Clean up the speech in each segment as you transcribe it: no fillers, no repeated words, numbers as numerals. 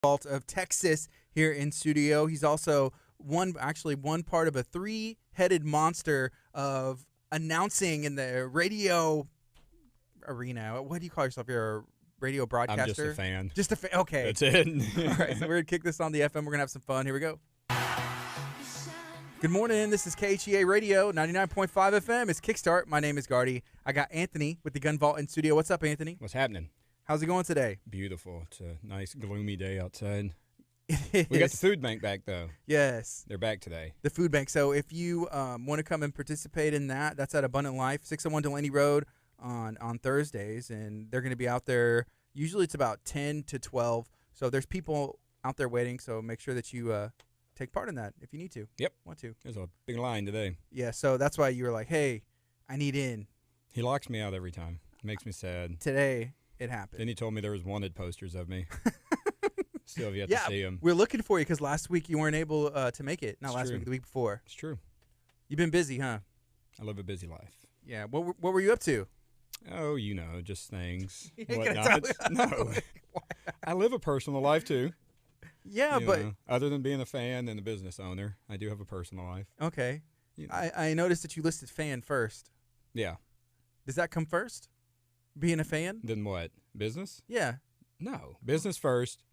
Vault of Texas here in studio. He's also one part of a three-headed monster of announcing in the radio arena. What do you call yourself? You're a radio broadcaster? I'm just a fan. Just a fan. Okay. That's it. All right, so we're going to kick this on the FM. We're going to have some fun. Here we go. Good morning. This is KHEA Radio, 99.5 FM. It's Kickstart. My name is Gardy. I got Anthony with the Gun Vault in studio. What's up, Anthony? What's happening? How's it going today? Beautiful. It's a nice, gloomy day outside. It We got the is. food bank back, though. Yes, They're back today. the food bank. So if you want to come and participate in that, that's at Abundant Life, 601 Delaney Road on Thursdays, and they're going to be out there. Usually it's about 10 to 12. So there's people out there waiting, so make sure that you take part in that if you need to. Yep. Want to. There's a big line today. Yeah, so that's why you were like, hey, I need in. He locks me out every time. Makes me sad. Today it happened. Then he told me there was wanted posters of me. Still have yet Yeah, to see him. we're looking for you because last week you weren't able to make it. Not It's last true. week, the week before. It's true. You've been busy, huh? I live a busy life. Yeah. What were you up to? Oh, you know, just things. You ain't gonna Whatnot. No. I live a personal life, too. Yeah, You but know, other than being a fan and a business owner, I do have a personal life. okay. You know. I noticed that you listed fan first. Yeah. Does that come first? Being a fan? Then what? Business? Yeah. No. Business first.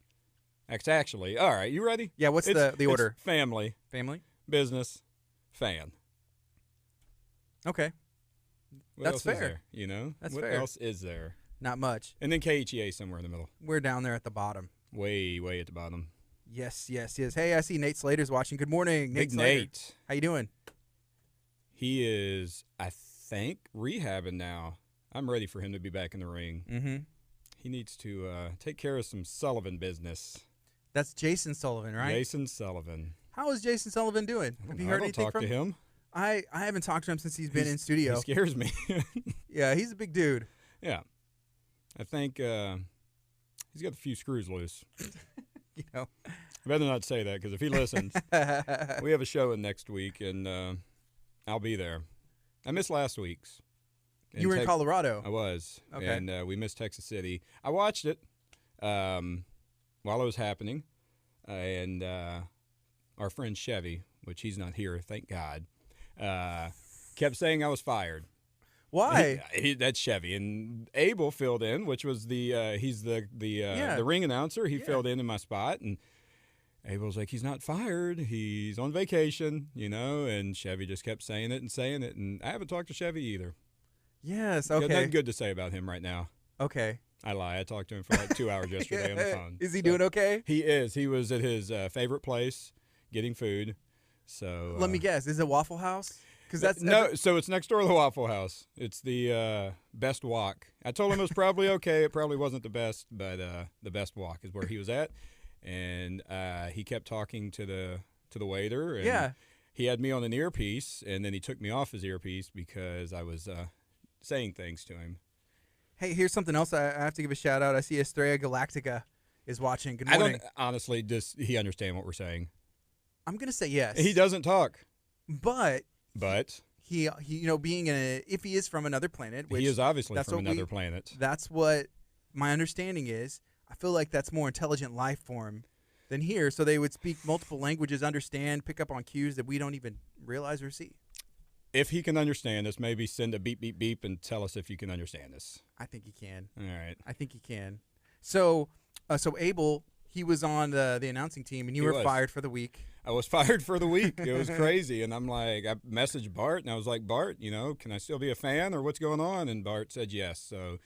Actually, all right, you ready? Yeah, what's the It's order? family, Family? business, fan. Okay. What That's else fair. Is there, you know? That's what fair. else is there? Not much. And then KHEA somewhere in the middle. We're down there at the bottom. Way, way at the bottom. Yes. Hey, I see Nate Slater's watching. Good morning, Nate Big Slater. Nate. How you doing? He is, I think, rehabbing now. I'm ready for him to be back in the ring. Mm-hmm. He needs to take care of some Sullivan business. That's Jason Sullivan, right? Jason Sullivan. How is Jason Sullivan doing? I Have don't you know. heard I don't anything talk from to him. I haven't talked to him since he's been in He studio. scares me. Yeah, he's a big dude. Yeah. I think he's got a few screws loose. You know. I better not say that because if he listens, we have a show in next week, and I'll be there. I missed last week's. You were in Colorado. I was. Okay. And we missed Texas City. I watched it while it was happening, and our friend Chevy, which he's not here, thank God, kept saying I was fired. Why? That's Chevy, and Abel filled in, which was he's the ring announcer. He filled in my spot, and Abel's like, he's not fired, he's on vacation, you know. And Chevy just kept saying it, and I haven't talked to Chevy either. Yes. Got Okay. nothing good to say about him right now. Okay. I lie. I talked to him for like 2 hours yesterday on the phone. Is he doing okay? He is. He was at his favorite place getting food. So Let me guess. Is it Waffle House? Because that's no. So it's next door to the Waffle House. It's the Best Walk. I told him it was probably okay. It probably wasn't the best, but the Best Walk is where he was at, and he kept talking to the waiter. And Yeah. He had me on an earpiece, and then he took me off his earpiece because I was saying things to him. Hey, here's something else I have to give a shout out. I see Estrella Galactica is watching. Good I morning. don't honestly. Does he understand what we're saying? I'm gonna say yes. He doesn't talk, but but he being if he is from another planet, which he is obviously that's from what another planet. That's what my understanding is. I feel like that's more intelligent life form than here. So they would speak multiple languages, understand, pick up on cues that we don't even realize or see. If he can understand us, maybe send a beep, beep, beep and tell us if you can understand us. I think he can. All right. I think he can. So Abel, he was on the announcing team, and you He were was. fired for the week. I was fired for the week. It was crazy. And I'm like, I messaged Bart, and I was like, Bart, you know, can I still be a fan or what's going on? And Bart said yes. So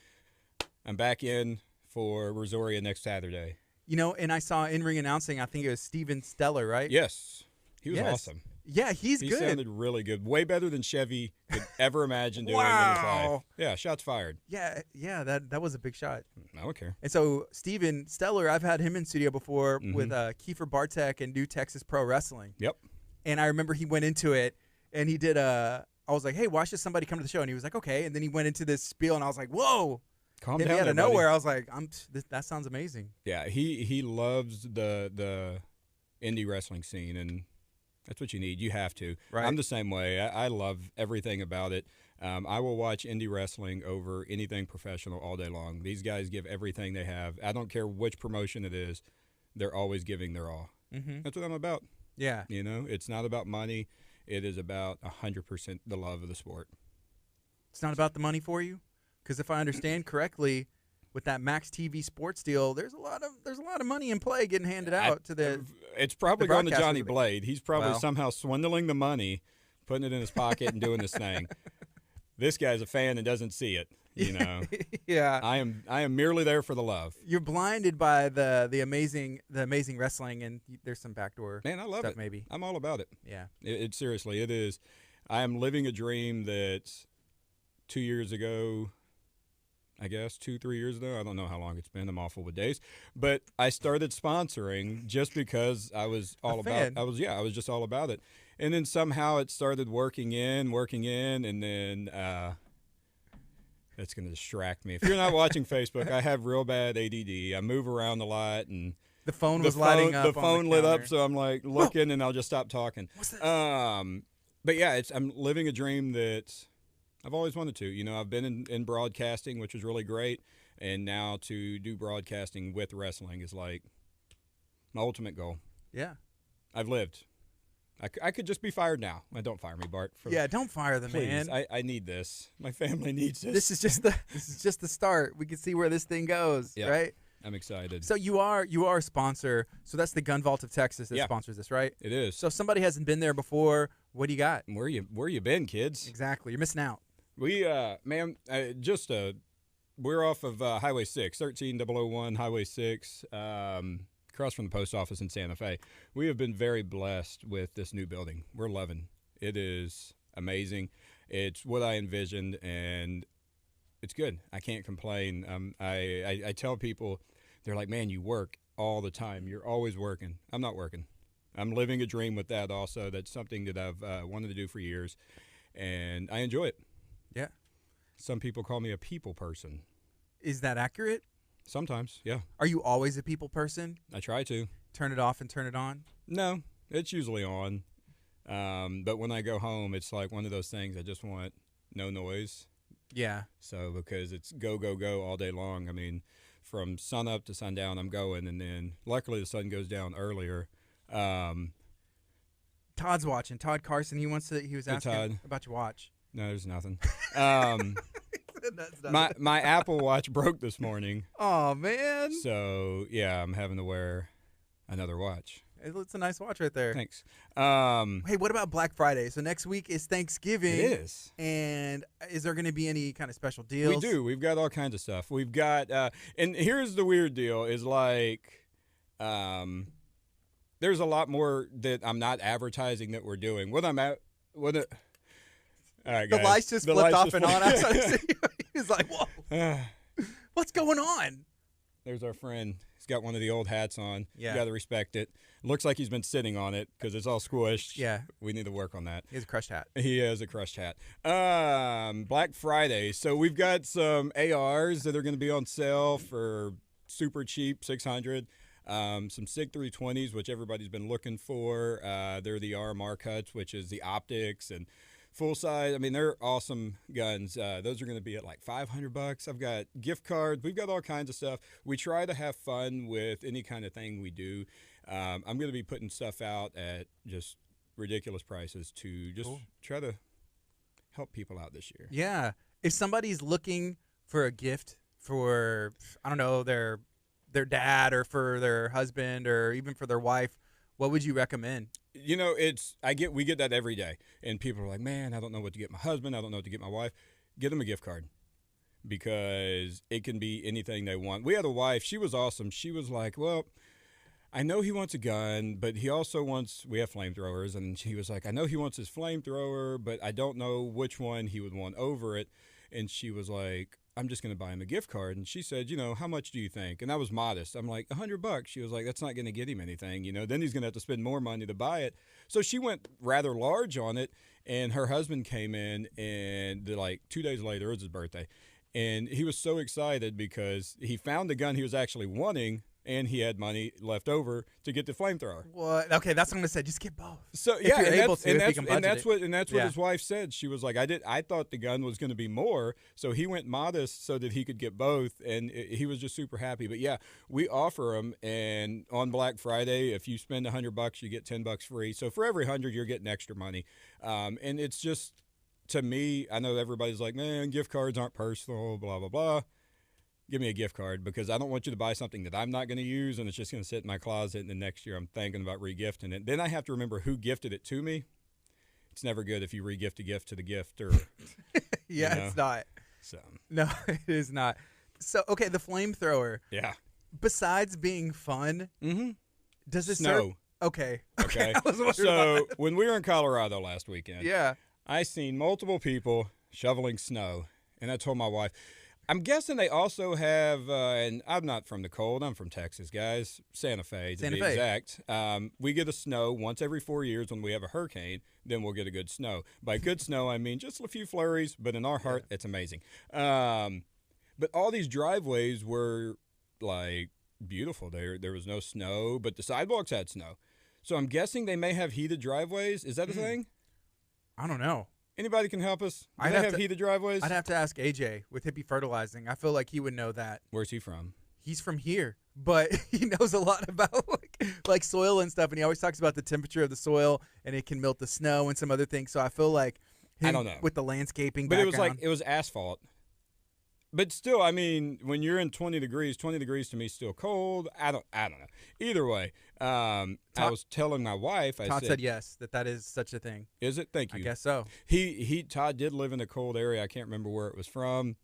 I'm back in for Rosaria next Saturday. You know, and I saw in-ring announcing, I think it was Steven Stellar, right? Yes. He was Yes. awesome. Yeah, he's He good. sounded really good. Way better than Chevy could ever imagine doing in his Wow. life. Yeah, shots fired. Yeah, that was a big shot. I don't care. And so Steven Stellar, I've had him in studio before with Kiefer Bartek and New Texas Pro Wrestling. Yep. And I remember he went into it, and he did I was like, hey, why should somebody come to the show? And he was like, okay. And then he went into this spiel, and I was like, whoa. Calm Hit down me out there, of buddy. nowhere. I was like, that sounds amazing. Yeah, he loves the indie wrestling scene, and that's what you need. You have to. Right. I'm the same way. I love everything about it. I will watch indie wrestling over anything professional all day long. These guys give everything they have. I don't care which promotion it is. they're always giving their all. That's what I'm about. Yeah. You know, it's not about money. It is about 100% the love of the sport. It's not about the money for you? Because if I understand correctly, with that Max TV sports deal, there's a lot of money in play getting handed out to the. It's probably going to Johnny Blade. He's probably somehow swindling the money, putting it in his pocket, and doing this thing. This guy's a fan and doesn't see it. You know. Yeah. I am merely there for the love. You're blinded by the amazing wrestling, and there's some backdoor. Man, I love stuff it. Maybe I'm all about it. Yeah. It seriously, it is. I am living a dream that 2 years ago, I guess 2-3 years ago. I don't know how long it's been. I'm awful with days, but I started sponsoring just because I was all about. I was just all about it, and then somehow it started working in, and then. That's going to distract me. If you're not watching Facebook, I have real bad ADD. I move around a lot, and the phone was lighting up. The phone lit up, so I'm like looking, and I'll just stop talking. What's this? But yeah, I'm living a dream that I've always wanted to. You know, I've been in broadcasting, which was really great, and now to do broadcasting with wrestling is like my ultimate goal. Yeah, I've lived. I could just be fired now. Don't fire me, Bart. Don't fire the please, man. I need this. My family needs this. This is just the start. We can see where this thing goes, right? I'm excited. So you are a sponsor. So that's the Gun Vault of Texas that sponsors this, right? It is. So if somebody hasn't been there before, what do you got? Where you been, kids? Exactly. You're missing out. We we're off of Highway 6, 13001 Highway 6. Across from the post office in Santa Fe. We have been very blessed with this new building. We're loving. It is amazing. It's what I envisioned, and it's good. I can't complain. I tell people, they're like, man, you work all the time. You're always working. I'm not working. I'm living a dream with that also. That's something that I've wanted to do for years, and I enjoy it. Yeah. Some people call me a people person. Is that accurate? Sometimes, yeah. Are you always a people person? I try to. Turn it off and turn it on? No, it's usually on. But when I go home, it's like one of those things I just want no noise. Yeah. So because it's go, go, go all day long. I mean, from sun up to sundown, I'm going. And then luckily the sun goes down earlier. Todd's watching. Todd Carson, he was asking about your watch. No, there's nothing. My Apple Watch broke this morning. Oh, man. So, yeah, I'm having to wear another watch. It's a nice watch right there. Thanks. Hey, what about Black Friday? So next week is Thanksgiving. It is. And is there going to be any kind of special deals? We do. We've got all kinds of stuff. We've got, and here's the weird deal is like, there's a lot more that I'm not advertising that we're doing. All right, guys. The lights just flipped off and on. He's like, whoa, what's going on? There's our friend. He's got one of the old hats on. Yeah. You got to respect it. Looks like he's been sitting on it because it's all squished. Yeah. We need to work on that. He has a crushed hat. He has a crushed hat. Black Friday. So we've got some ARs that are going to be on sale for super cheap, $600. Some SIG 320s, which everybody's been looking for. They're the RMR cuts, which is the optics and full size. I mean, they're awesome guns. Those are going to be at like $500. I've got gift cards. We've got all kinds of stuff. We try to have fun with any kind of thing we do. I'm going to be putting stuff out at just ridiculous prices to just try to help people out this year. Yeah. If somebody's looking for a gift for, I don't know, their dad or for their husband or even for their wife, what would you recommend? You know, we get that every day, and people are like, man, I don't know what to get my husband. I don't know what to get my wife. Get them a gift card because it can be anything they want. We had a wife. She was awesome. She was like, well, I know he wants a gun, but he also wants, we have flamethrowers, and she was like, I know he wants his flamethrower, but I don't know which one he would want over it. And she was like, I'm just going to buy him a gift card. And she said, you know, how much do you think? And I was modest. I'm like, $100. She was like, that's not going to get him anything. You know, then he's going to have to spend more money to buy it. So she went rather large on it. And her husband came in and like 2 days later, it was his birthday. And he was so excited because he found the gun he was actually wanting, and he had money left over to get the flamethrower. What? Okay, that's what I'm gonna say. Just get both. So if you're able to, and that's what his wife said. She was like, I thought the gun was going to be more, so he went modest so that he could get both, and he was just super happy. But yeah, we offer them, and on Black Friday, if you spend $100, you get $10 free. So for every 100, you're getting extra money, and it's just, to me, I know everybody's like, man, gift cards aren't personal, blah blah blah. Give me a gift card, because I don't want you to buy something that I'm not going to use and it's just going to sit in my closet, and the next year I'm thinking about regifting it. Then I have to remember who gifted it to me. It's never good if you regift a gift to the gifter. Yeah, it's not. So no, it is not. So okay, the flamethrower. Yeah. Besides being fun, does it snow? Serve? Okay. So when we were in Colorado last weekend, yeah, I seen multiple people shoveling snow, and I told my wife, I'm guessing they also have, and I'm not from the cold, I'm from Texas, guys, Santa Fe to be exact. We get a snow once every 4 years when we have a hurricane, then we'll get a good snow. By good snow, I mean just a few flurries, but in our heart, it's amazing. But all these driveways were, like, beautiful. There was no snow, but the sidewalks had snow. So I'm guessing they may have heated driveways. Is that a thing? I don't know. Anybody can help us? Do they have heated driveways? I'd have to ask AJ with Hippie Fertilizing. I feel like he would know that. Where's he from? He's from here, but he knows a lot about like soil and stuff, and he always talks about the temperature of the soil, and it can melt the snow and some other things. So I feel like I don't know. With the landscaping but background. it was asphalt. But still, I mean, when you're in 20 degrees to me is still cold. I don't know. Either way, I was telling my wife. Todd said yes, that is such a thing. Is it? Thank you. I guess so. Todd did live in a cold area. I can't remember where it was from.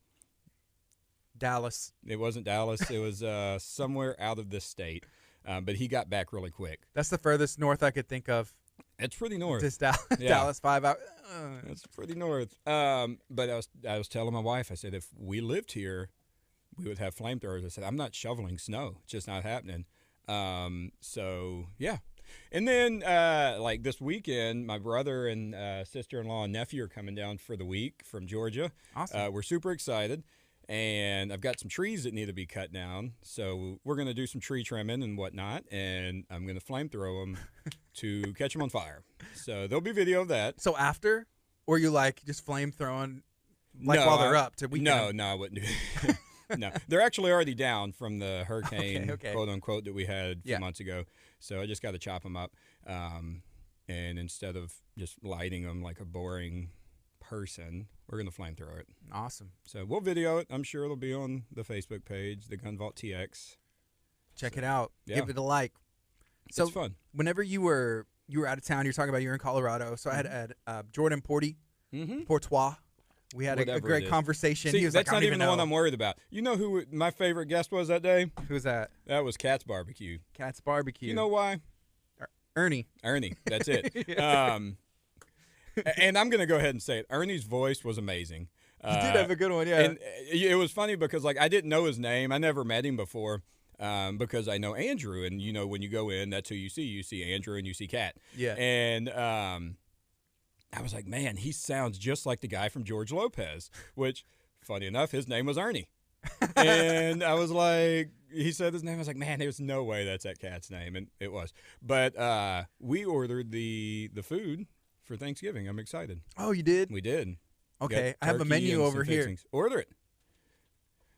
Dallas. It wasn't Dallas. It was somewhere out of this state. But he got back really quick. That's the furthest north I could think of. It's pretty north. Just Dallas 5 hours. It's pretty north. But I was telling my wife, I said, if we lived here, we would have flamethrowers. I said, I'm not shoveling snow. It's just not happening. So, yeah. And then, like this weekend, my brother and sister-in-law and nephew are coming down for the week from Georgia. Awesome. We're super excited. And I've got some trees that need to be cut down. So we're going to do some tree trimming and whatnot. And I'm going to flamethrow them to catch them on fire. So there'll be video of that. So after? Or you like just flamethrowing while they're up? No, I wouldn't do that. No, they're actually already down from the hurricane, quote unquote, that we had a few months ago. So I just got to chop them up. And instead of just lighting them like a boring person, we're going to flamethrow it. Awesome. So we'll video it. I'm sure it'll be on the Facebook page, the Gun Vault TX. Check it out. Yeah. Give it a like. So it's fun. Whenever you were out of town, you're talking about you're in Colorado. So I had Jordan Portois. We had a great conversation. See, he was that's like, not even the one I'm worried about. You know who my favorite guest was that day? Who's that? That was Cat's Barbecue. Cat's Barbecue. You know why? Ernie. That's it. And I'm going to go ahead and say it. Ernie's voice was amazing. He did have a good one, yeah. And it was funny because, like, I didn't know his name. I never met him before because I know Andrew. And, you know, when you go in, that's who you see. You see Andrew and you see Cat. Yeah. And I was like, man, he sounds just like the guy from George Lopez, which, funny enough, his name was Ernie. And I was like, he said his name. I was like, man, there's no way that's that cat's name. And it was. But we ordered the food for Thanksgiving. I'm excited. Oh, you did? We did. Okay. I have a menu over here. Order it.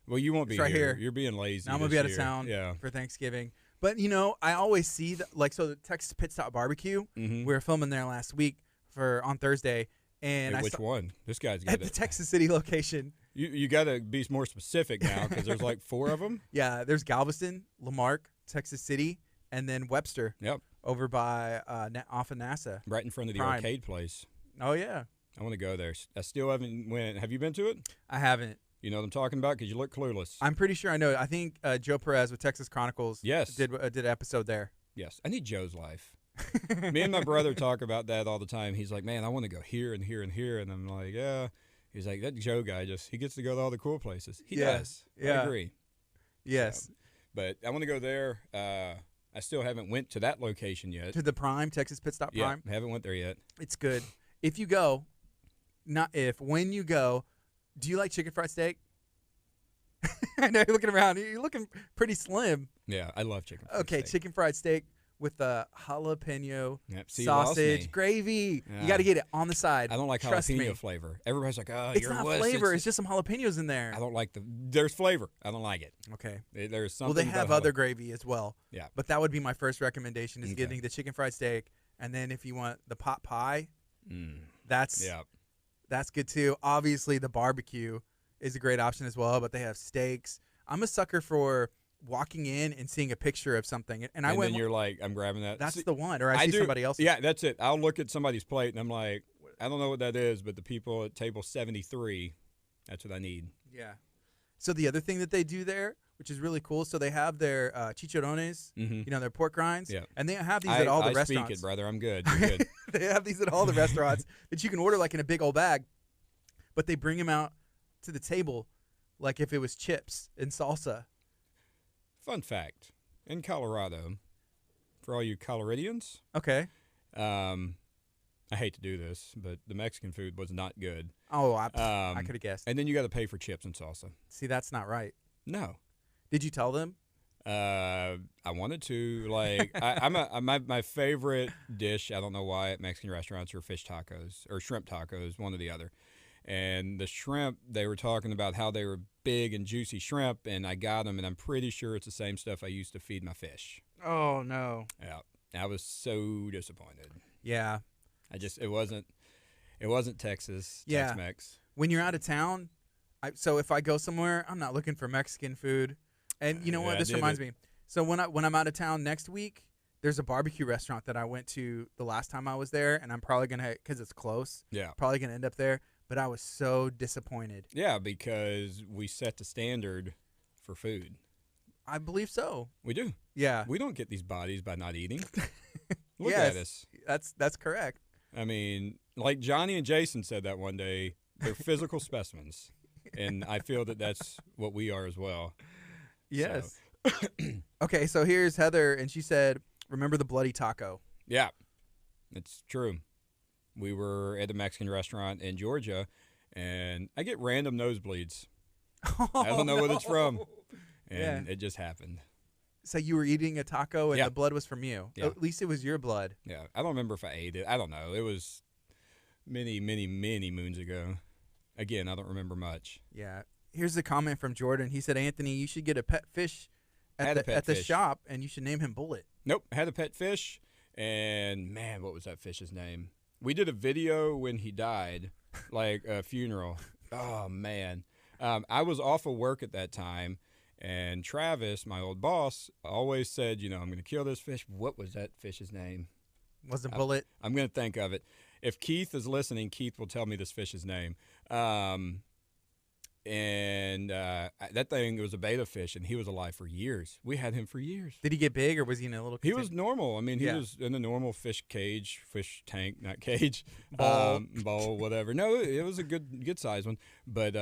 Well, you won't be right here. You're being lazy. Now I'm going to be out of town for Thanksgiving. But, you know, I always see, so the Texas Pit Stop Barbecue, we were filming there last week on Thursday. And which one? This guy's got at the Texas City location. You got to be more specific now because there's like 4 of them. Yeah, there's Galveston, Lamarck, Texas City, and then Webster. Yep. Over by off of NASA. Right in front of the arcade place. Oh, yeah. I want to go there. I still haven't went. Have you been to it? I haven't. You know what I'm talking about because you look clueless. I'm pretty sure I know it. I think Joe Perez with Texas Chronicles did an episode there. Yes. I need Joe's life. Me and my brother talk about that all the time. He's like, man, I want to go here and here and here. And I'm like, yeah. He's like, that Joe guy he gets to go to all the cool places. He does. Yeah. I agree. Yes. So, but I want to go there. I still haven't went to that location yet. To the Prime, Texas Pit Stop Prime? Yeah, I haven't went there yet. It's good. If you go, when you go, do you like chicken fried steak? I know you're looking around. You're looking pretty slim. Yeah, I love chicken fried steak. Chicken fried steak with the jalapeno See, sausage gravy. Yeah. You got to get it on the side. I don't like Trust jalapeno me. flavor. Everybody's like, oh, It's you're not wuss. flavor. It's just some jalapenos in there. I don't like there's flavor. I don't like it. Okay. There's something. Well, they have other gravy as well. Yeah. But that would be my first recommendation is getting the chicken fried steak. And then if you want the pot pie, that's good too. Obviously, the barbecue is a great option as well, but they have steaks. I'm a sucker for walking in and seeing a picture of something. And then you're like, I'm grabbing that. That's the one. Or I see somebody else. Yeah, that's it. I'll look at somebody's plate and I'm like, I don't know what that is, but the people at table 73, that's what I need. Yeah. So the other thing that they do there, which is really cool, so they have their chicharrones, their pork rinds, and they have these at all the restaurants. I speak it, brother. I'm good. You're good. They have these at all the restaurants that you can order like in a big old bag, but they bring them out to the table like if it was chips and salsa. Fun fact, in Colorado, for all you Coloradians, okay, I hate to do this, but the Mexican food was not good. Oh, I could have guessed. And then you got to pay for chips and salsa. See, that's not right. No. Did you tell them? I wanted to. Like, my favorite dish, I don't know why, at Mexican restaurants are fish tacos or shrimp tacos, one or the other. And the shrimp, they were talking about how they were big and juicy shrimp, and I got them, and I'm pretty sure it's the same stuff I used to feed my fish. Oh, no. Yeah. I was so disappointed. Yeah. It wasn't Texas, yeah. Tex-Mex. When you're out of town, so if I go somewhere, I'm not looking for Mexican food. And you know what? This reminds me. So when I'm out of town next week, there's a barbecue restaurant that I went to the last time I was there, and I'm probably going to, because it's close, probably going to end up there. But I was so disappointed. Yeah, because we set the standard for food. I believe so. We do. Yeah. We don't get these bodies by not eating. Look at us. That's correct. I mean, like Johnny and Jason said that one day, they're physical specimens. And I feel that that's what we are as well. Yes. So. Okay, so here's Heather, and she said, remember the bloody taco. Yeah, it's true. We were at a Mexican restaurant in Georgia, and I get random nosebleeds. I don't know what it's from. And it just happened. So you were eating a taco, and the blood was from you. Yeah. At least it was your blood. Yeah. I don't remember if I ate it. I don't know. It was many, many, many moons ago. Again, I don't remember much. Yeah. Here's a comment from Jordan. He said, Anthony, you should get a pet fish at the shop, and you should name him Bullet. Nope. Had a pet fish, and, man, what was that fish's name? We did a video when he died, like a funeral. Oh, man. I was off of work at that time, and Travis, my old boss, always said, I'm going to kill this fish. What was that fish's name? Was it Bullet? I'm going to think of it. If Keith is listening, Keith will tell me this fish's name. That thing was a beta fish, and he was alive for years. We had him for years. Did he get big, or was he in a little He was normal. I mean, he was in a normal fish cage, fish tank, not cage. Bowl, whatever. No, it was a good size one. But,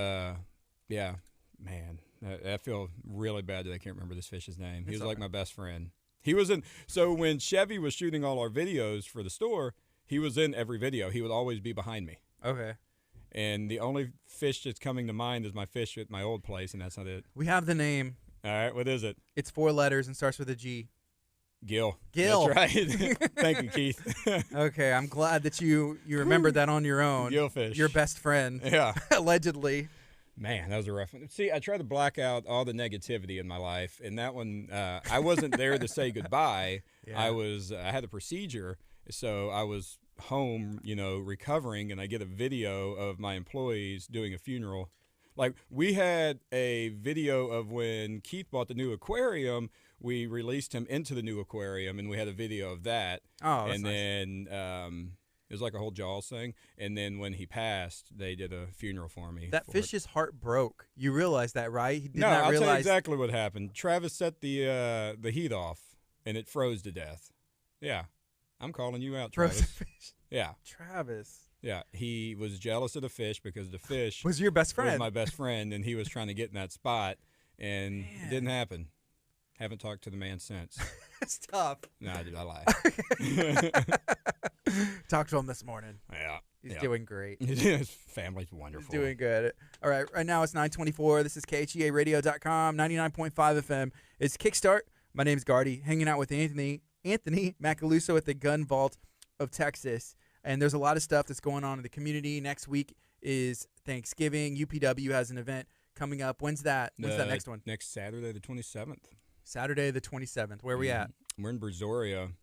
yeah, man, I feel really bad that I can't remember this fish's name. He was like my best friend. He was in – so when Chevy was shooting all our videos for the store, he was in every video. He would always be behind me. Okay. And the only fish that's coming to mind is my fish at my old place, and that's not it. We have the name. All right, what is it? It's 4 letters and starts with a G. Gil. Gil. That's right. Thank you, Keith. Okay, I'm glad that you remembered that on your own. Gilfish. Your best friend. Yeah. Allegedly. Man, that was a rough one. See, I try to black out all the negativity in my life, and that one, I wasn't there to say goodbye. Yeah. I had a procedure, so I was home, recovering, and I get a video of my employees doing a funeral. Like, we had a video of when Keith bought the new aquarium. We released him into the new aquarium, and we had a video of that. Oh, that's and nice. Then it was like a whole Jaws thing. And then when he passed, they did a funeral for me. That fish's heart broke. You realize that, right? He did not I'll realize. tell you exactly what happened. Travis set the heat off, and it froze to death. Yeah. I'm calling you out, Travis. Frozen fish. Yeah. Travis. Yeah. He was jealous of the fish because the fish was your best friend. Was my best friend, and he was trying to get in that spot, and it didn't happen. Haven't talked to the man since. It's tough. No, I lie. Talked to him this morning. Yeah. He's doing great. His family's wonderful. He's doing good. All right. Right now it's 9:24. This is KHEA Radio.com, 99.5 FM. It's Kickstart My name's Gardy, hanging out with Anthony Macaluso at the Gun Vault of Texas. And there's a lot of stuff that's going on in the community. Next week is Thanksgiving. UPW has an event coming up. When's that? When's that next one? Next Saturday, the 27th. Saturday the 27th. Where are we at? We're in Brazoria.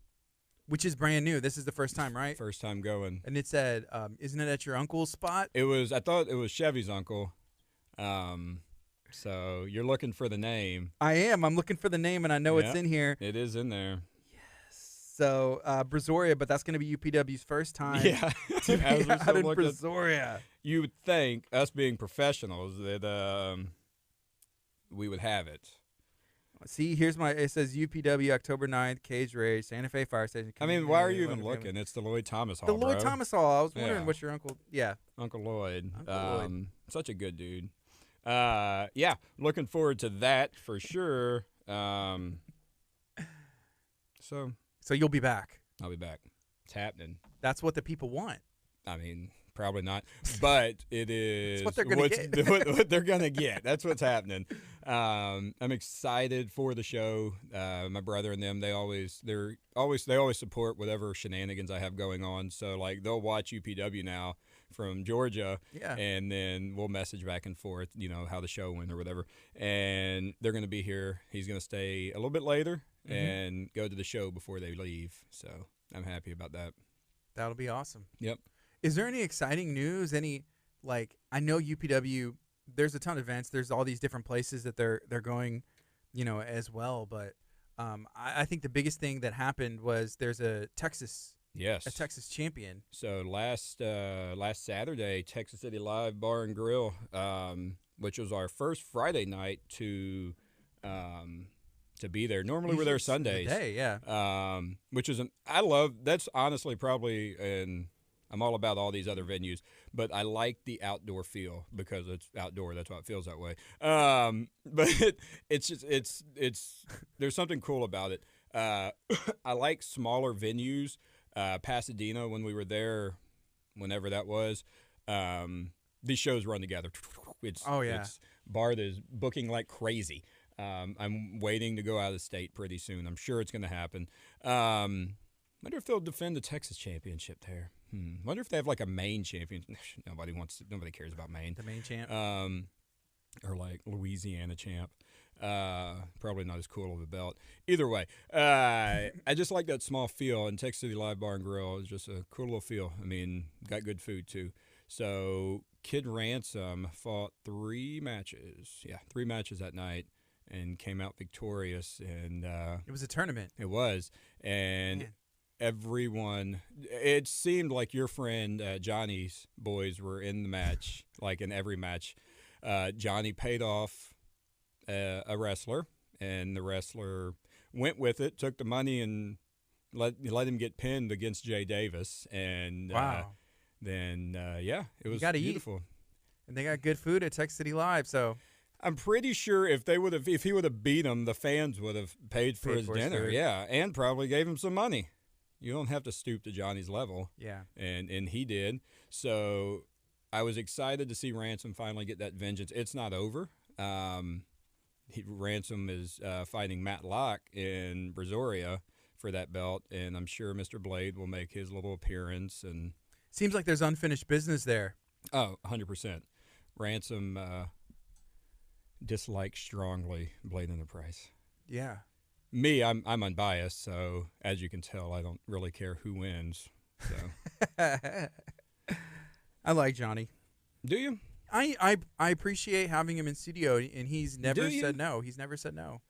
Which is brand new. This is the first time, right? First time going. And it said, isn't it at your uncle's spot? It was. I thought it was Chevy's uncle. So you're looking for the name. I am. I'm looking for the name, and I know it's in here. It is in there. Yes. So Brazoria, but that's going to be UPW's first time. Yeah. To be out in Brazoria. You would think, us being professionals, that we would have it. See, it says UPW October 9th, Cage Race, Santa Fe Fire Station. I mean, why are you even looking? It's the Lloyd Thomas Hall, The Lloyd Thomas Hall. I was wondering what your uncle, Uncle Lloyd. Lloyd. Such a good dude. Looking forward to that for sure. So you'll be back. I'll be back. It's happening. That's what the people want. I mean, probably not, but it is what they're going to get. what they're going to get. That's what's happening. I'm excited for the show. My brother and them, they always support whatever shenanigans I have going on. So like they'll watch UPW now from Georgia, and then we'll message back and forth, how the show went or whatever. And they're going to be here. He's going to stay a little bit later and go to the show before they leave. So I'm happy about that. That'll be awesome. Yep. Is there any exciting news? I know UPW, there's a ton of events. There's all these different places that they're going, as well. But I think the biggest thing that happened was there's a Texas champion. So last Saturday, Texas City Live Bar and Grill, which was our first Friday night to be there. Normally we're there Sundays. Which is that's honestly probably I'm all about all these other venues, but I like the outdoor feel because it's outdoor. That's why it feels that way. But it's there's something cool about it. I like smaller venues. Pasadena, when we were there, whenever that was, these shows run together. It's bar that is booking like crazy. I'm waiting to go out of state pretty soon. I'm sure it's going to happen. Wonder if they'll defend the Texas championship there. Wonder if they have like a Maine champion. Nobody cares about Maine. The Maine champ. Or like Louisiana champ. Probably not as cool of a belt. Either way, I just like that small feel. And Texas City Live Bar and Grill is just a cool little feel. I mean, got good food too. So Kid Ransom fought 3 matches. Yeah, 3 matches that night. And came out victorious. And it was a tournament. It was. And everyone, it seemed like your friend Johnny's boys were in the match, like in every match. Johnny paid off a wrestler, and the wrestler went with it, took the money, and let him get pinned against Jay Davis. And then it was beautiful. Eat. And they got good food at Texas City Live, so I'm pretty sure if he would have beat him, the fans would have paid for his dinner. Yeah, and probably gave him some money. You don't have to stoop to Johnny's level. Yeah. And he did. So I was excited to see Ransom finally get that vengeance. It's not over. Ransom is fighting Matt Locke in Brazoria for that belt, and I'm sure Mr. Blade will make his little appearance. And seems like there's unfinished business there. Oh, 100%. Ransom dislikes strongly Blade and the Price. Yeah. Me, I'm unbiased, so as you can tell, I don't really care who wins. So I like Johnny. Do you? I appreciate having him in studio, and he's never said no. He's never said no.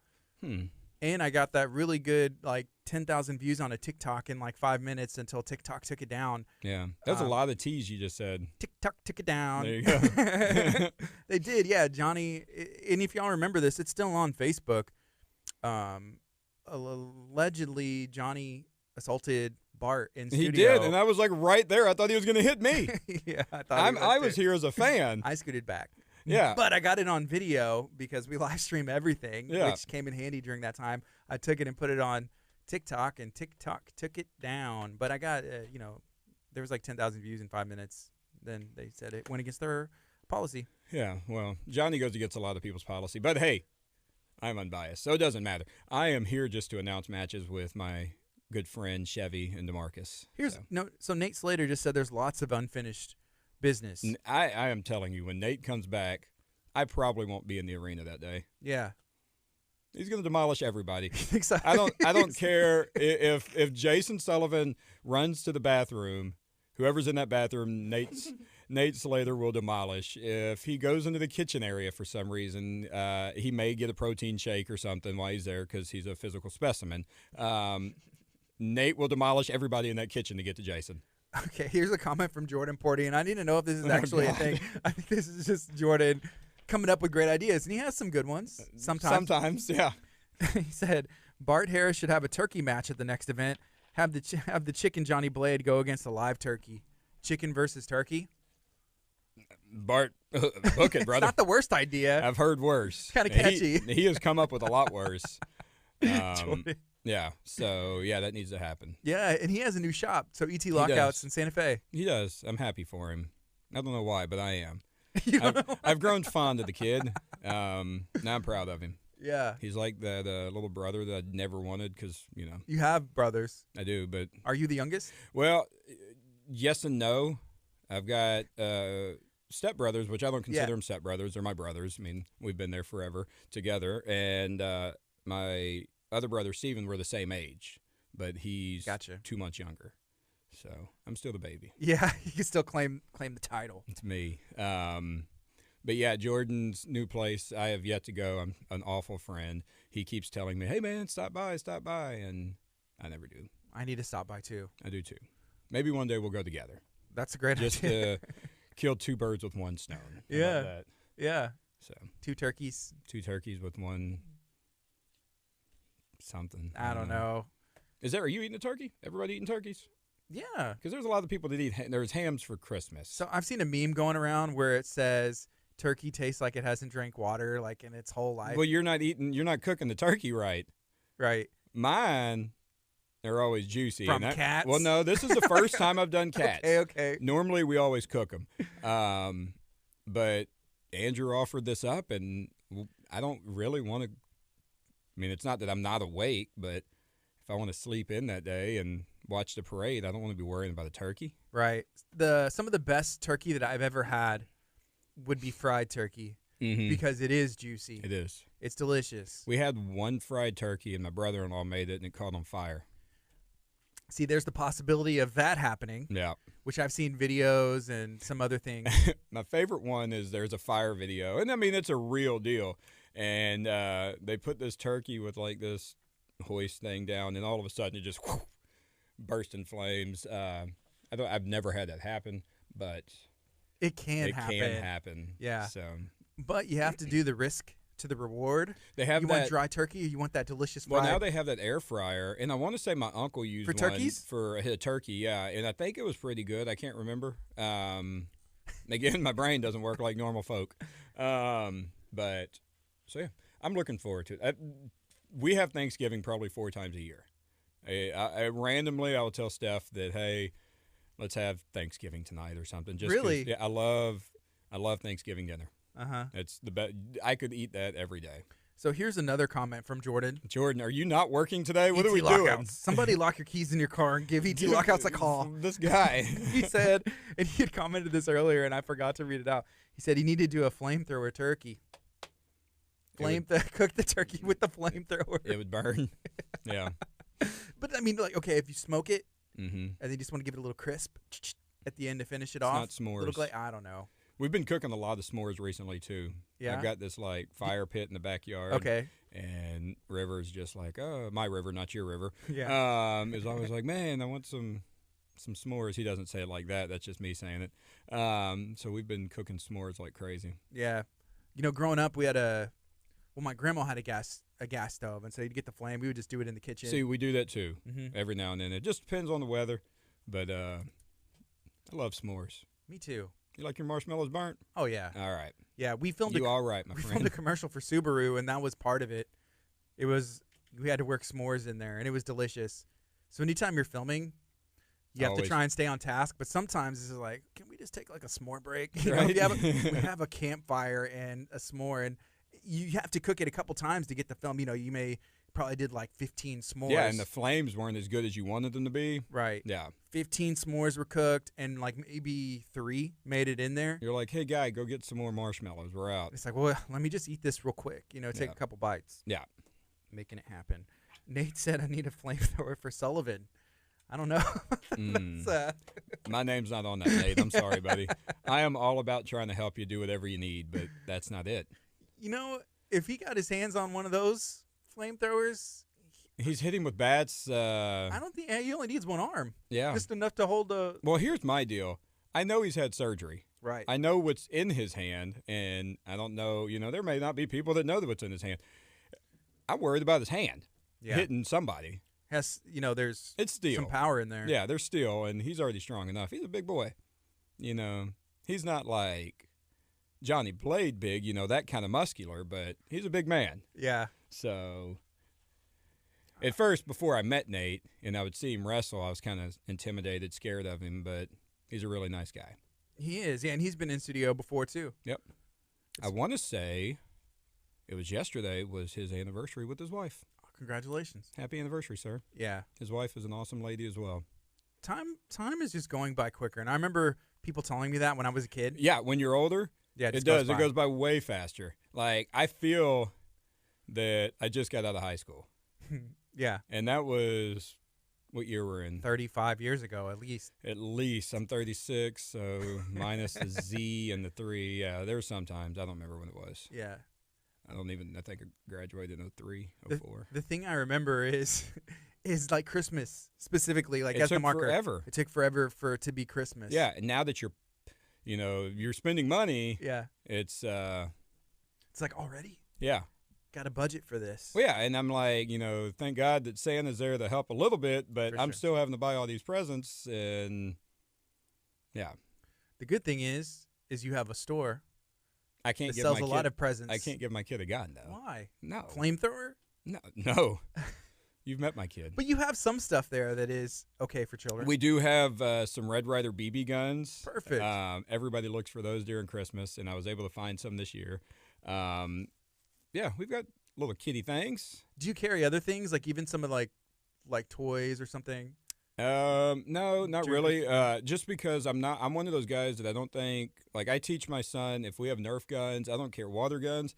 And I got that really good, like 10,000 views on a TikTok in like 5 minutes until TikTok took it down. Yeah, that's a lot of T's you just said. TikTok took it down. There you go. They did, yeah. Johnny, and if y'all remember this, it's still on Facebook. Allegedly, Johnny assaulted Bart in studio. He did, and I was like right there. I thought he was going to hit me. Yeah, I was here as a fan. I scooted back. Yeah. But I got it on video because we live stream everything, which came in handy during that time. I took it and put it on TikTok, and TikTok took it down. But I got, there was like 10,000 views in 5 minutes. Then they said it went against their policy. Yeah, well, Johnny goes against a lot of people's policy. But, hey, I'm unbiased, so it doesn't matter. I am here just to announce matches with my good friend Chevy and DeMarcus. So Nate Slater just said there's lots of unfinished business. I am telling you, when Nate comes back, I probably won't be in the arena that day. Yeah. He's going to demolish everybody. Exactly. I don't care if Jason Sullivan runs to the bathroom. Whoever's in that bathroom, Nate Slater will demolish. If he goes into the kitchen area for some reason, he may get a protein shake or something while he's there because he's a physical specimen. Nate will demolish everybody in that kitchen to get to Jason. Okay, here's a comment from Jordan Porty, and I need to know if this is actually a thing. I think this is just Jordan coming up with great ideas, and he has some good ones sometimes. Sometimes, yeah. He said, Bart Harris should have a turkey match at the next event. Have the chicken Johnny Blade go against a live turkey. Chicken versus turkey. Bart, book it, brother. It's not the worst idea. I've heard worse. Kind of catchy. He has come up with a lot worse. Yeah, so, yeah, that needs to happen. Yeah, and he has a new shop, so ET Lockouts in Santa Fe. He does. I'm happy for him. I don't know why, but I am. I've grown fond of the kid. Now I'm proud of him. Yeah. He's like that little brother that I never wanted because, You have brothers. I do, but. Are you the youngest? Well, yes and no. I've got stepbrothers, which I don't consider them stepbrothers. They're my brothers. I mean, we've been there forever together. And my other brother, Steven, we're the same age, but he's 2 months younger. So I'm still the baby. Yeah, you can still claim the title. It's me. But yeah, Jordan's new place, I have yet to go. I'm an awful friend. He keeps telling me, hey, man, stop by. And I never do. I need to stop by, too. I do, too. Maybe one day we'll go together. That's a great Just idea. to kill 2 birds with one stone. Yeah. That? Yeah. So 2 turkeys. 2 turkeys with one something. I don't know. Are you eating a turkey? Everybody eating turkeys? Yeah. Because there's a lot of people that eat, there's hams for Christmas. So I've seen a meme going around where it says turkey tastes like it hasn't drank water like in its whole life. Well, you're not cooking the turkey right. Right. Mine, they're always juicy. From cats? Well, no, this is the first time I've done cats. Okay. Normally, we always cook them. But Andrew offered this up, and I don't really want to. I mean, it's not that I'm not awake, but if I want to sleep in that day and watch the parade, I don't want to be worrying about a turkey. Right. Some of the best turkey that I've ever had would be fried turkey because it is juicy. It is. It's delicious. We had one fried turkey, and my brother-in-law made it, and it caught on fire. See, there's the possibility of that happening. Yeah. Which I've seen videos and some other things. My favorite one is there's a fire video, and I mean it's a real deal. And they put this turkey with like this hoist thing down, and all of a sudden it just burst in flames. I've never had that happen, but it can happen. Yeah. So, but you have to do the risk to the reward. They have you want dry turkey, or you want that delicious fried? Well, now they have that air fryer, and I want to say my uncle used for turkeys? For a turkey, yeah, and I think it was pretty good. I can't remember. Again, my brain doesn't work like normal folk. But so yeah, I'm looking forward to it. We have Thanksgiving probably 4 times a year. I randomly I will tell Steph that, hey, let's have Thanksgiving tonight or something. Just really? Yeah, I love Thanksgiving dinner. It's the best. I could eat that every day. So here's another comment from Jordan. Jordan, are you not working today? What are we lockouts. doing? Somebody lock your keys in your car and give ET Lockouts a call. This guy. He said, and he had commented this earlier, and I forgot to read it out. He said he needed to do a flamethrower turkey. Cook the turkey with the flamethrower. It would burn. Yeah. But I mean, like, okay, if you smoke it, and they just want to give it a little crisp at the end to finish it it's off. Not s'mores. I don't know. We've been cooking a lot of s'mores recently too. Yeah. I've got this like fire pit in the backyard. Okay. And River's just like, oh, my river, not your river. Yeah. Is always like, man, I want some s'mores. He doesn't say it like that. That's just me saying it. So we've been cooking s'mores like crazy. Yeah. Growing up, we had my grandma had a gas stove, and so you'd get the flame. We would just do it in the kitchen. See, we do that too, every now and then. It just depends on the weather, but I love s'mores. Me too. You like your marshmallows burnt? Oh, yeah. All right. Yeah, we filmed all right, my friend. We filmed a commercial for Subaru, and that was part of it. We had to work s'mores in there, and it was delicious. So anytime you're filming, you have to try and stay on task, but sometimes it's like, can we just take like a s'more break? Right? We have a campfire and a s'more, and you have to cook it a couple times to get the film. You may probably did like 15 s'mores. Yeah, and the flames weren't as good as you wanted them to be. Right. Yeah. 15 s'mores were cooked, and like maybe 3 made it in there. You're like, hey, guy, go get some more marshmallows. We're out. It's like, well, let me just eat this real quick. Take a couple bites. Yeah. Making it happen. Nate said I need a flamethrower for Sullivan. I don't know. My name's not on that, Nate. I'm sorry, buddy. I am all about trying to help you do whatever you need, but that's not it. If he got his hands on one of those flamethrowers, he's hitting with bats. I don't think he only needs one arm. Yeah. Just enough to hold the. Well, here's my deal. I know he's had surgery. Right. I know what's in his hand, and I don't know, there may not be people that know what's in his hand. I'm worried about his hand hitting somebody. There's it's steel. Some power in there. Yeah, there's steel, and he's already strong enough. He's a big boy. He's not like Johnny played big, that kind of muscular, but he's a big man. Yeah. So at first, before I met Nate and I would see him wrestle, I was kind of intimidated, scared of him, but he's a really nice guy. He is, yeah, and he's been in studio before too. Yep. I want to say it was yesterday was his anniversary with his wife. Congratulations. Happy anniversary, sir. Yeah. His wife is an awesome lady as well. Time is just going by quicker, and I remember people telling me that when I was a kid. Yeah, when you're older, it does. It goes by way faster. Like, I feel that I just got out of high school. Yeah. And that was what year we're in? 35 years ago, at least. At least. I'm 36, so minus the Z and the 3. Yeah, there were some times. I don't remember when it was. Yeah. I think I graduated in 03, 04. The thing I remember is like Christmas specifically, like as the marker. Forever. It took forever for it to be Christmas. Yeah, and now that you're spending money. Yeah. It's like already. Yeah. Got a budget for this. Well, yeah, and I'm like, thank God that Santa's there to help a little bit, but I'm still having to buy all these presents, and yeah. The good thing is you have a store. I can't give sells a lot of presents. I can't give my kid a gun, though. Why? No. Flamethrower? No. You've met my kid. But you have some stuff there that is okay for children. We do have some Red Ryder BB guns. Perfect. Everybody looks for those during Christmas, and I was able to find some this year. Yeah, we've got little kitty things. Do you carry other things, like even some of like toys or something? No, not really. Just because I'm one of those guys that I don't think, like, I teach my son, if we have Nerf guns, I don't care, water guns,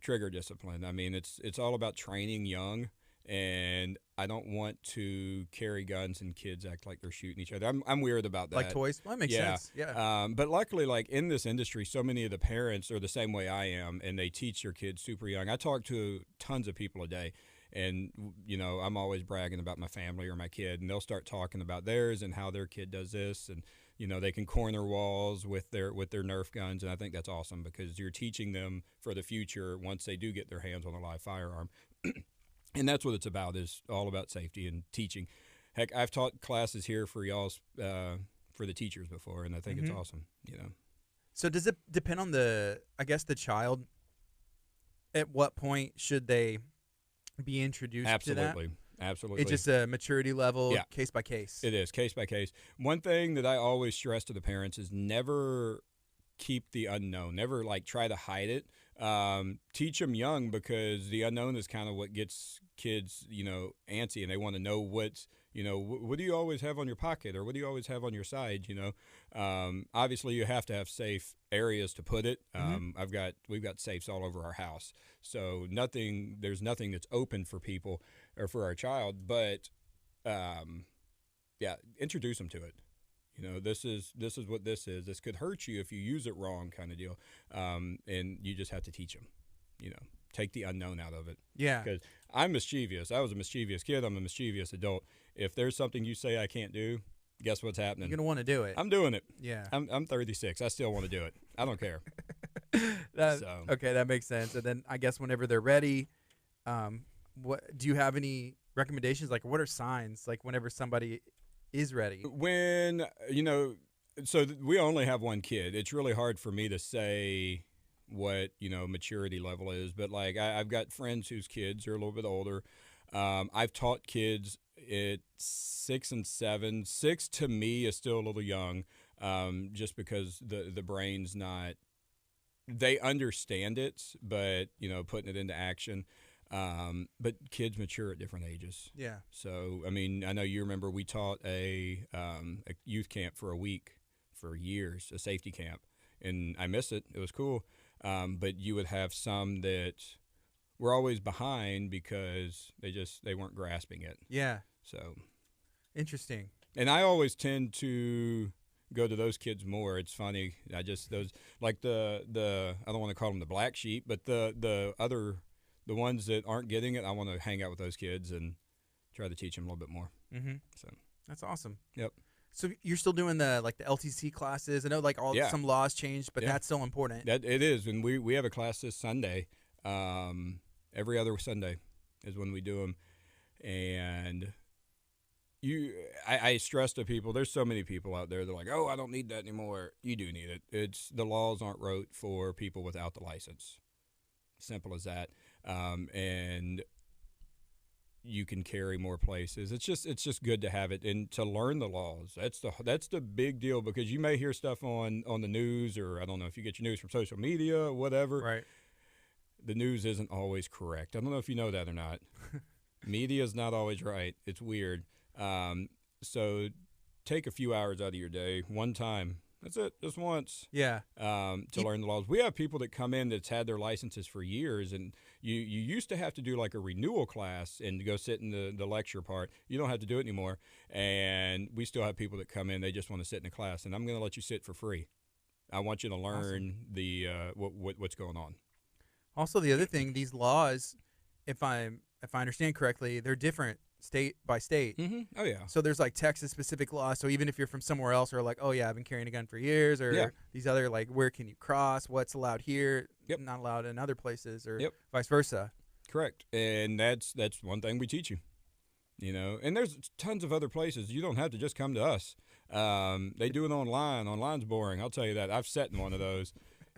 trigger discipline. I mean, it's all about training young, and I don't want to carry guns and kids act like they're shooting each other. I'm weird about that. Like toys? Well, that makes sense. Yeah. But luckily, like, in this industry, so many of the parents are the same way I am, and they teach their kids super young. I talk to tons of people a day. And, I'm always bragging about my family or my kid, and they'll start talking about theirs and how their kid does this. And, they can corner walls with their Nerf guns. And I think that's awesome because you're teaching them for the future once they do get their hands on a live firearm. And that's what it's about, is all about safety and teaching. Heck, I've taught classes here for y'all's, for the teachers before, and I think it's awesome, So does it depend on the child? At what point should they be introduced to that? Absolutely. It's just a maturity level, case by case. It is, case by case. One thing that I always stress to the parents is never keep the unknown. Never, try to hide it. Teach them young, because the unknown is kind of what gets kids, antsy, and they want to know what's, what do you always have on your pocket, or what do you always have on your side, Obviously, you have to have safe areas to put it. We've got safes all over our house, so there's nothing that's open for people or for our child. But introduce them to it. This is what this is. This could hurt you if you use it wrong, kind of deal. And you just have to teach them. Take the unknown out of it. Yeah. Because I'm mischievous. I was a mischievous kid. I'm a mischievous adult. If there's something you say I can't do, guess what's happening? You're gonna want to do it. I'm doing it. Yeah. I'm 36. I still want to do it. I don't care. Okay, that makes sense. And then I guess whenever they're ready, what do you have any recommendations? Like, what are signs? Like, whenever somebody is ready. When we only have one kid. It's really hard for me to say what maturity level is, but I've got friends whose kids are a little bit older. I've taught kids at 6 and 7. 6 to me is still a little young, just because the brain's not they understand it, but putting it into action. But kids mature at different ages. Yeah. So I mean, I know you remember we taught a youth camp for a week for years, a safety camp, and I miss it. It was cool. But you would have some that were always behind because they weren't grasping it. Yeah. So interesting. And I always tend to go to those kids more. It's funny. I just those like the I don't want to call them the black sheep, but the ones that aren't getting it, I want to hang out with those kids and try to teach them a little bit more. Mm-hmm. So that's awesome. Yep. So you're still doing the LTC classes? I know some laws changed, but that's still important. That it is, and we have a class this Sunday. Every other Sunday is when we do them, and I stress to people. There's so many people out there. They're like, "Oh, I don't need that anymore." You do need it. It's the laws aren't wrote for people without the license. Simple as that. And you can carry more places. It's just good to have it and to learn the laws. That's the big deal, because you may hear stuff on the news, or I don't know if you get your news from social media or whatever. Right. The news isn't always correct. I don't know if you know that or not. Media is not always right. It's weird. So take a few hours out of your day, one time. That's it, just once. Yeah. To learn the laws. We have people that come in that's had their licenses for years, and you used to have to do like a renewal class and go sit in the lecture part. You don't have to do it anymore, and we still have people that come in. They just want to sit in a class, and I'm going to let you sit for free. I want you to learn the what's going on. Also, the other thing, these laws, if I understand correctly, they're different state by state. Mm-hmm. Oh, yeah. So there's like Texas-specific laws. So even if you're from somewhere else, or like, oh, yeah, I've been carrying a gun for years, or these other, like, where can you cross, what's allowed here, not allowed in other places, or vice versa. Correct. And that's one thing we teach you. And there's tons of other places. You don't have to just come to us. They do it online. Online's boring. I'll tell you that. I've sat in one of those.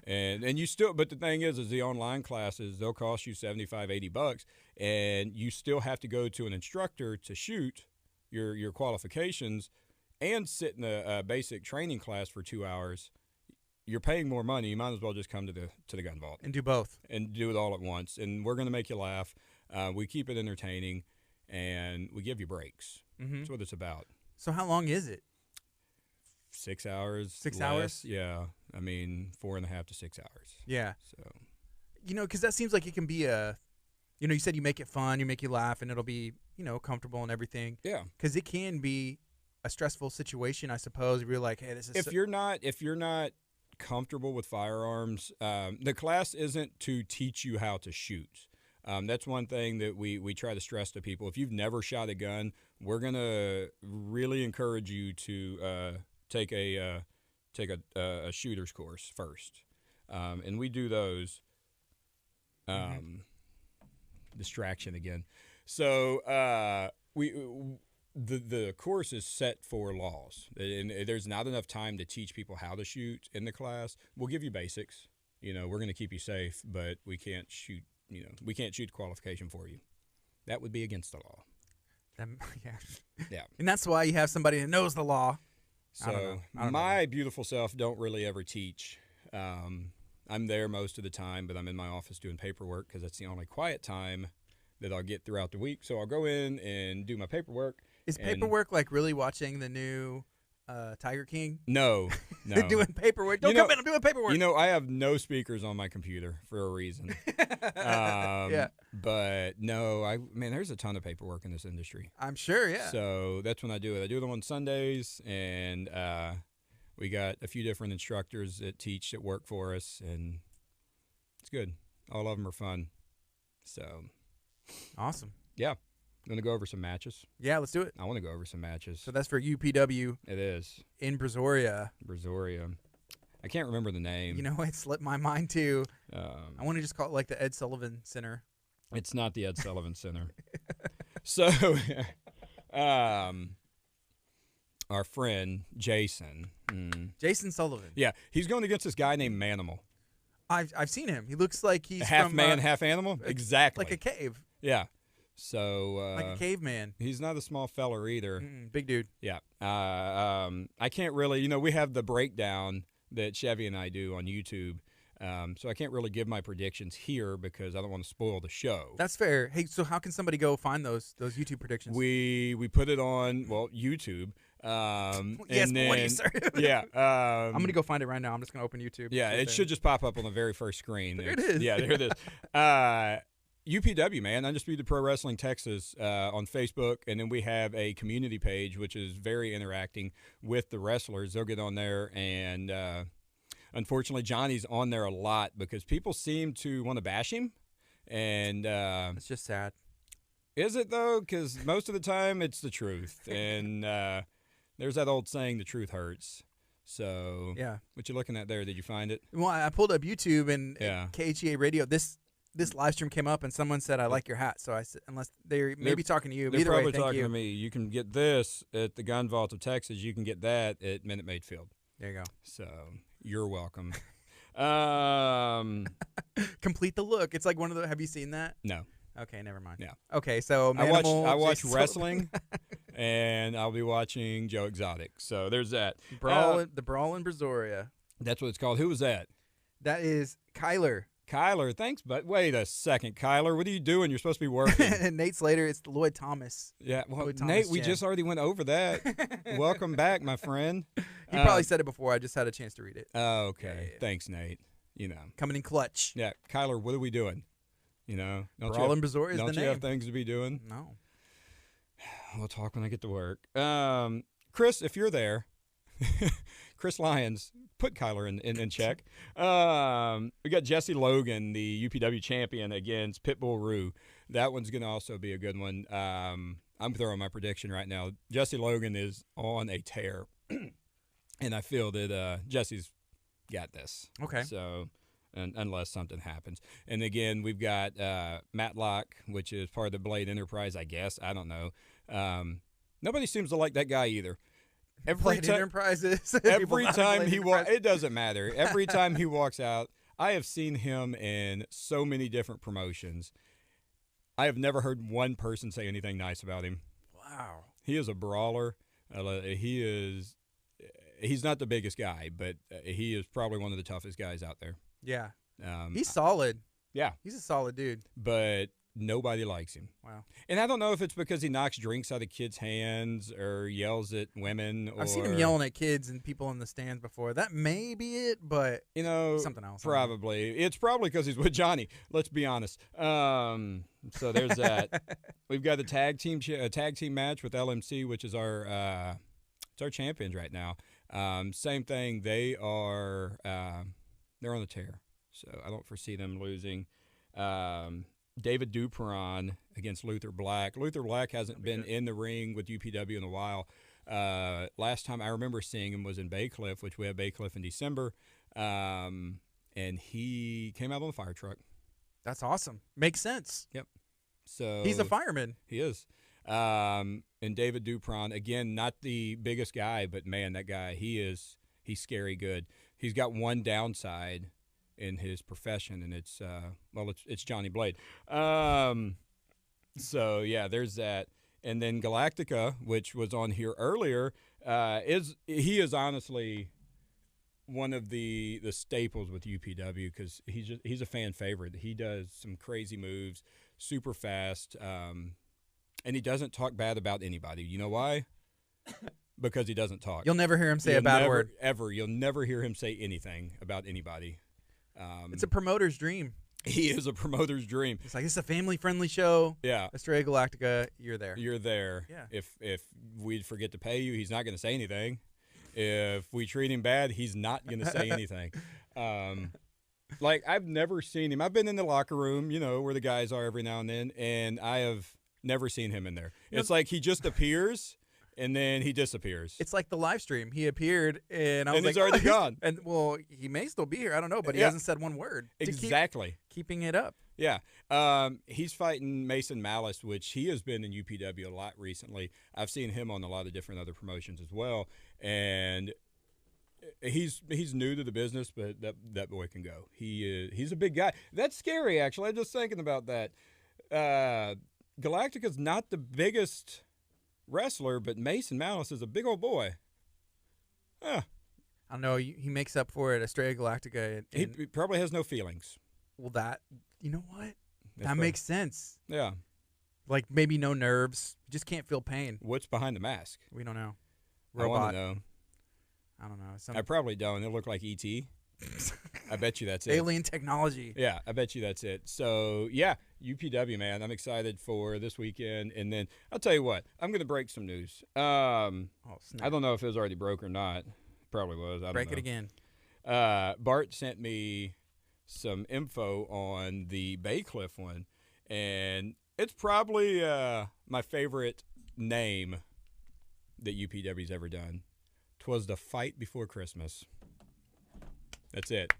And you still, but the thing is the online classes, they'll cost you $75, $80, and you still have to go to an instructor to shoot your qualifications and sit in a basic training class for 2 hours. You're paying more money. You might as well just come to the gun vault and do both and do it all at once. And we're going to make you laugh. We keep it entertaining, and we give you breaks. Mm-hmm. That's what it's about. So how long is it? 6 hours. 6 hours? Yeah. I mean, 4.5 to 6 hours. Yeah. So, because that seems like it can be you said you make it fun, you make you laugh, and it'll be, comfortable and everything. Yeah. Because it can be a stressful situation, I suppose, if you're like, hey, this is. If you're not comfortable with firearms, the class isn't to teach you how to shoot. That's one thing that we try to stress to people. If you've never shot a gun, we're gonna really encourage you to take a shooter's course first, and we do those. Distraction again. So the course is set for laws, and there's not enough time to teach people how to shoot in the class. We'll give you basics. We're going to keep you safe, but we can't shoot. We can't shoot the qualification for you. That would be against the law. Yeah. And that's why you have somebody that knows the law. So my beautiful self don't really ever teach. I'm there most of the time, but I'm in my office doing paperwork because that's the only quiet time that I'll get throughout the week. So I'll go in and do my paperwork. Is paperwork like really watching the new Tiger King? No. Doing paperwork. Don't come in, I'm doing paperwork. I have no speakers on my computer for a reason. Yeah. But no, there's a ton of paperwork in this industry. I'm sure, yeah. So that's when I do it. I do them on Sundays, and we got a few different instructors that work for us, and it's good. All of them are fun. So awesome. Yeah. I'm going to go over some matches. Yeah, let's do it. I want to go over some matches. So that's for UPW. It is. In Brazoria. I can't remember the name. It slipped my mind too. I want to just call it like the Ed Sullivan Center. It's not the Ed Sullivan Center. So, our friend Jason. Jason Sullivan. Yeah, he's going against this guy named Manimal. I've seen him. He looks like he's half from, man, half animal. Exactly. Like a cave. Yeah. So like a caveman. He's not a small feller either. Big dude. Yeah. I can't really. We have the breakdown that Chevy and I do on YouTube. So I can't really give my predictions here because I don't want to spoil the show. That's fair. Hey, so how can somebody go find those YouTube predictions? We put it on YouTube. Yes, and then, please, sir. Yeah. I'm gonna go find it right now. I'm just gonna open YouTube. Yeah, it should just pop up on the very first screen. There it is. Yeah, there it is. UPW, man, Undisputed Pro Wrestling Texas on Facebook, and then we have a community page which is very interacting with the wrestlers. They'll get on there, and unfortunately, Johnny's on there a lot because people seem to want to bash him, and it's just sad. Is it though? Because most of the time it's the truth, and there's that old saying, "The truth hurts." So, yeah, what you looking at there? Did you find it? Well, I pulled up YouTube and yeah. KHEA radio. This live stream came up and someone said, "I like your hat." So I said, unless they're maybe talking to you, but they're either probably way, thank talking you. to me. You can get this at the Gun Vault of Texas. You can get that at Minute Maid Field. There you go. So you're welcome. Complete the look. It's like one of the. Have you seen that? No. Okay, never mind. Yeah. Okay, so I watch wrestling, and I'll be watching Joe Exotic. So there's that. The Brawl in Brazoria. That's what it's called. Who was that? That is Kyler. Kyler, thanks, but wait a second, Kyler. What are you doing? You're supposed to be working. And Nate Slater, it's Lloyd Thomas. Yeah, well, Lloyd Thomas Nate, we Jen. just already went over that. Welcome back, my friend. He probably said it before. I just had a chance to read it. Oh, okay. Yeah. Thanks, Nate. You know, coming in clutch. Yeah, Kyler, what are we doing? You know, Brawl in Brazoria is the name. Don't you have things to be doing? No. We'll talk when I get to work. Chris, if you're there, Chris Lyons, put Kyler in check. We got Jesse Logan, the UPW champion, against Pitbull Rue. That one's going to also be a good one. I'm throwing my prediction right now. Jesse Logan is on a tear, and I feel that Jesse's got this. Okay. So, unless something happens. And, again, we've got Matlock, which is part of the Blade Enterprise, I guess. I don't know. Nobody seems to like that guy either. Every time he walks, it doesn't matter. Every time he walks out, I have seen him in so many different promotions. I have never heard one person say anything nice about him. Wow. He is a brawler. He's not the biggest guy, but he is probably one of the toughest guys out there. Yeah. He's solid. Yeah. He's a solid dude. But nobody likes him. Wow. And I don't know if it's because he knocks drinks out of kids' hands or yells at women. I've seen him yelling at kids and people in the stands before. That may be it, but something else. Probably. It's probably because he's with Johnny. Let's be honest. So there's that. We've got a tag team match with LMC, which is our champions right now. Same thing. They're on the tear, so I don't foresee them losing. David Dupron against Luther Black. Luther Black hasn't been in the ring with UPW in a while. Last time I remember seeing him was in Bay Cliff, which we have Bay Cliff in December, and he came out on the fire truck. That's awesome. Makes sense. Yep. So he's a fireman. He is. And David Dupron, again, not the biggest guy, but man, that guy, he's scary good. He's got one downside in his profession, and it's Johnny Blade. So yeah, there's that. And then Galactica, which was on here earlier, is honestly one of the staples with UPW because he's a fan favorite. He does some crazy moves, super fast, and he doesn't talk bad about anybody. You know why? Because he doesn't talk. You'll never hear him say a bad word. Ever. You'll never hear him say anything about anybody. It's a promoter's dream. He is a promoter's dream. It's like, it's a family-friendly show. Yeah. Estrella Galactica, you're there. You're there. Yeah. If we forget to pay you, he's not going to say anything. If we treat him bad, he's not going to say anything. Like, I've never seen him. I've been in the locker room, where the guys are every now and then, and I have never seen him in there. It's like he just appears, and then he disappears. It's like the live stream. He appeared, and I was like, he's already gone. And, well, he may still be here. I don't know, but he hasn't said one word. Exactly. Keeping it up. Yeah. He's fighting Mason Malice, which he has been in UPW a lot recently. I've seen him on a lot of different other promotions as well, and he's new to the business, but that boy can go. He's a big guy. That's scary, actually. I'm just thinking about that. Galactica's not the biggest wrestler, but Mason Malice is a big old boy. I don't know. He makes up for it at Estrella Galactica. He probably has no feelings. Well, you know what? That's that makes sense. Yeah. Like maybe no nerves. You just can't feel pain. What's behind the mask? We don't know. Robot. I want to know. I don't know. I probably don't. It looked like E.T. I bet you that's it. Alien technology. Yeah, I bet you that's it. So, yeah, UPW, man. I'm excited for this weekend. And then I'll tell you what. I'm going to break some news. I don't know if it was already broke or not. Probably was. I don't know. Break it again. Bart sent me some info on the Baycliff one. And it's probably my favorite name that UPW's ever done. 'Twas the Fight Before Christmas. That's it.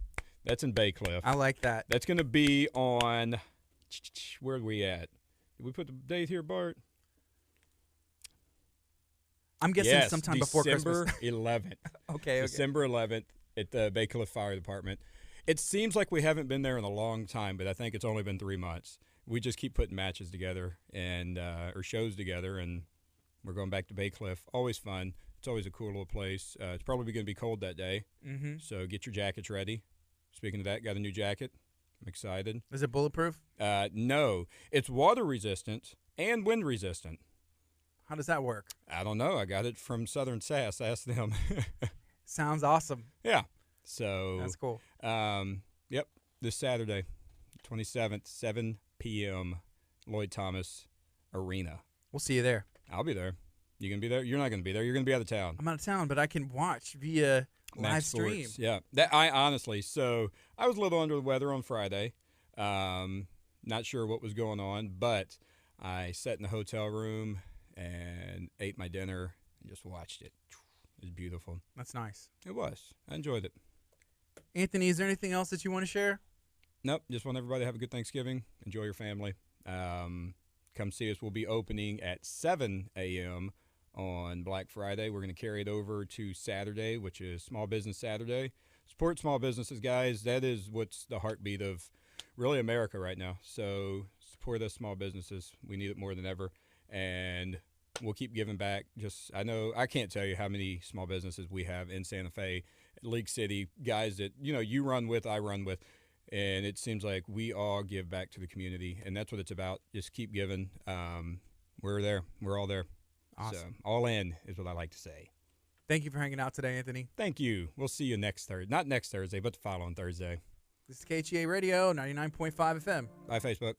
That's in Baycliff. I like that. That's going to be on – where are we at? Did we put the date here, Bart? I'm guessing sometime before December Christmas. 11th. Okay. December 11th at the Baycliff Fire Department. It seems like we haven't been there in a long time, but I think it's only been 3 months. We just keep putting matches together and or shows together, and we're going back to Baycliff. Always fun. It's always a cool little place. It's probably going to be cold that day, so get your jackets ready. Speaking of that, got a new jacket. I'm excited. Is it bulletproof? No. It's water resistant and wind resistant. How does that work? I don't know. I got it from Southern Sass. Ask them. Sounds awesome. Yeah. So that's cool. Yep. This Saturday, 27th, 7 p.m., Lloyd Thomas Arena. We'll see you there. I'll be there. You gonna be there? You're not gonna be there. You're gonna be out of town. I'm out of town, but I can watch via live stream. Yeah. I honestly. So I was a little under the weather on Friday. Not sure what was going on, but I sat in the hotel room and ate my dinner and just watched it. It was beautiful. That's nice. It was. I enjoyed it. Anthony, is there anything else that you want to share? Nope. Just want everybody to have a good Thanksgiving. Enjoy your family. Come see us. We'll be opening at 7 a.m. on Black Friday. We're going to carry it over to Saturday, which is Small Business Saturday. Support small businesses, guys. That is what's the heartbeat of really America right now. So support us small businesses. We need it more than ever. And we'll keep giving back. I know I can't tell you how many small businesses we have in Santa Fe, League City, guys that, you run with, I run with. And it seems like we all give back to the community, and that's what it's about. Just keep giving. We're there. We're all there. Awesome. So, all in is what I like to say. Thank you for hanging out today, Anthony. Thank you. We'll see you next Thursday. Not next Thursday, but the following Thursday. This is KHEA Radio, 99.5 FM. Bye, Facebook.